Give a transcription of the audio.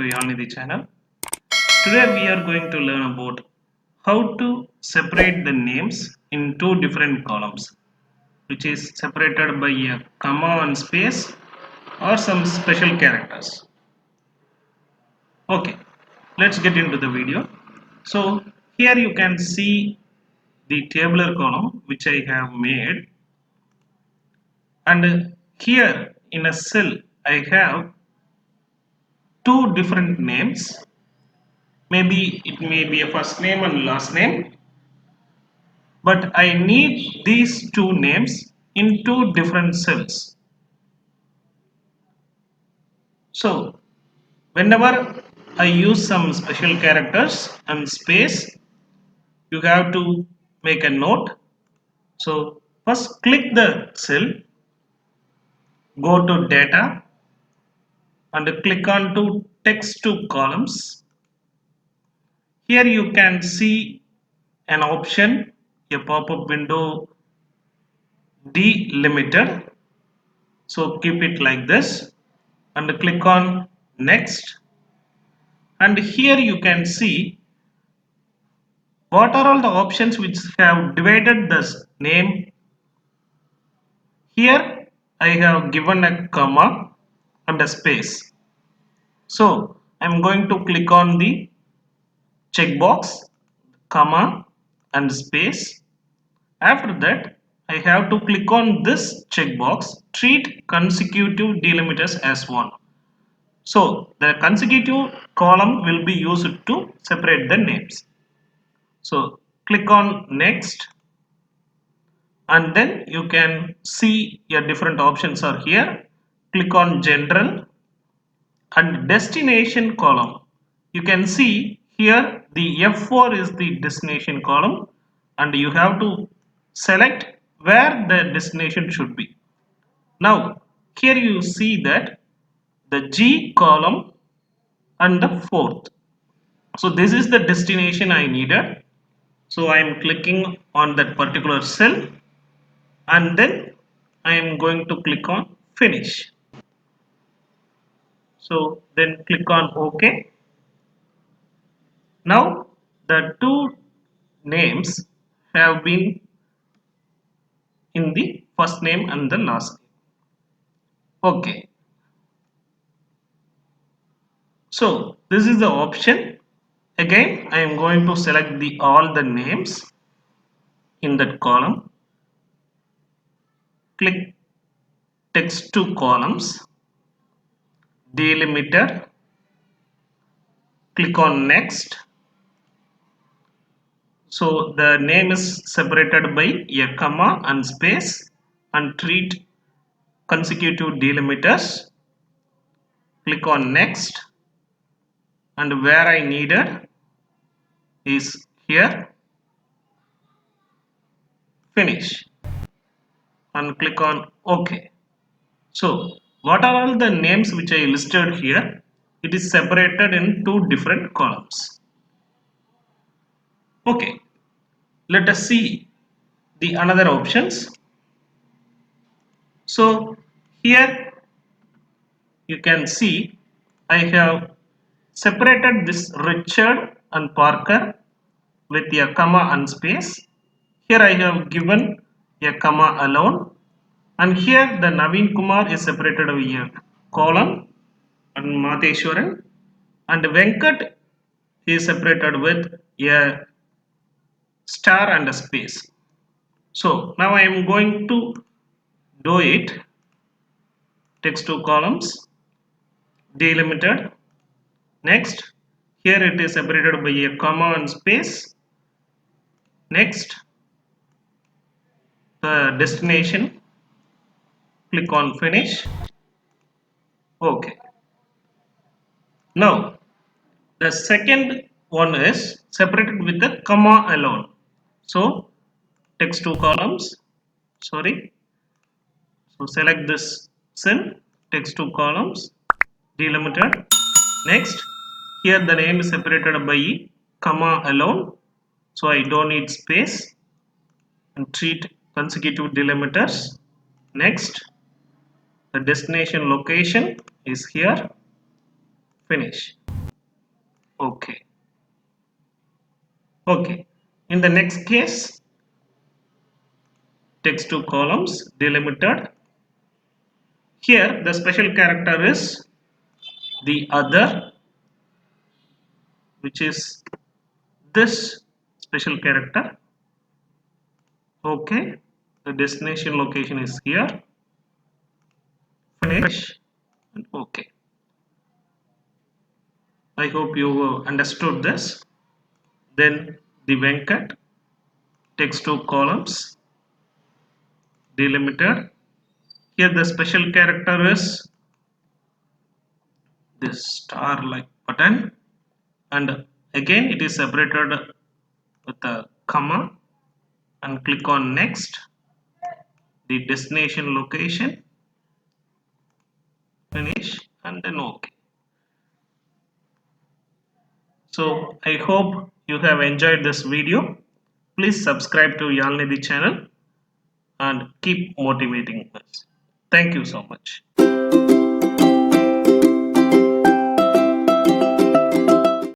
to Yanidhi channel. Today we are going to learn about how to separate the names in two different columns, which is separated by a comma and space or some special characters. Okay, let's get into the video. So here you can see the tabular column which I have made, and here in a cell I have two different names. Maybe it may be a first name and last name, but I need these two names in two different cells. So whenever I use some special characters and space, you have to make a note. So first click the cell, go to data and click on to text to columns. Here you can see an option, a pop-up window, Delimiter. So keep it like this and click on next, and here you can see what are all the options which have divided the name. Here I have given a comma and a space. So I'm going to click on the checkbox, comma and space. After that I have to click on this checkbox, treat consecutive delimiters as one. So the consecutive column will be used to separate the names. So click on next, and then you can see your different options are here. Click on general and destination column. You can see here the F4 is the destination column, and you have to select where the destination should be. Now here you see that the G column and the fourth. So this is the destination I needed. So I am clicking on that particular cell, and then I am going to click on finish. So then click on OK. Now the two names have been in the first name and the last name. Okay. So this is the option. Again I am going to select the all the names in that column. Click text to columns, delimiter, click on next. So the name is separated by a comma and space, and treat consecutive delimiters. Click on next, and where I needed is here, finish, and click on OK. So what are all the names which I listed here? It is separated in two different columns. Okay, let us see the another options. So here you can see I have separated this Richard and Parker with a comma and space. Here I have given a comma alone, and here the Naveen Kumar is separated by a colon, and Matheshwaran, and Venkat is separated with a star and a space. So now I am going to do it. Text to columns, delimited. Next, here it is separated by a comma and space. Next, the destination, click on finish. Okay. Now the second one is separated with the comma alone. So text to columns, sorry. So select this cell, text to columns, delimited. Next, here the name is separated by comma alone. So I don't need space, and treat consecutive delimiters. Next, the destination location is here, finish. Okay. Okay. In the next case, text to columns delimited. Here the special character is the other, which is this special character. Okay. The destination location is here. Finish and okay. I hope you understood this. Then the Venkat text to columns delimited. Here the special character is this star like button, and again it is separated with a comma, and click on next, the destination location, finish, and then OK. So I hope you have enjoyed this video. Please subscribe to Yalnidhi channel and keep motivating us. Thank you so much.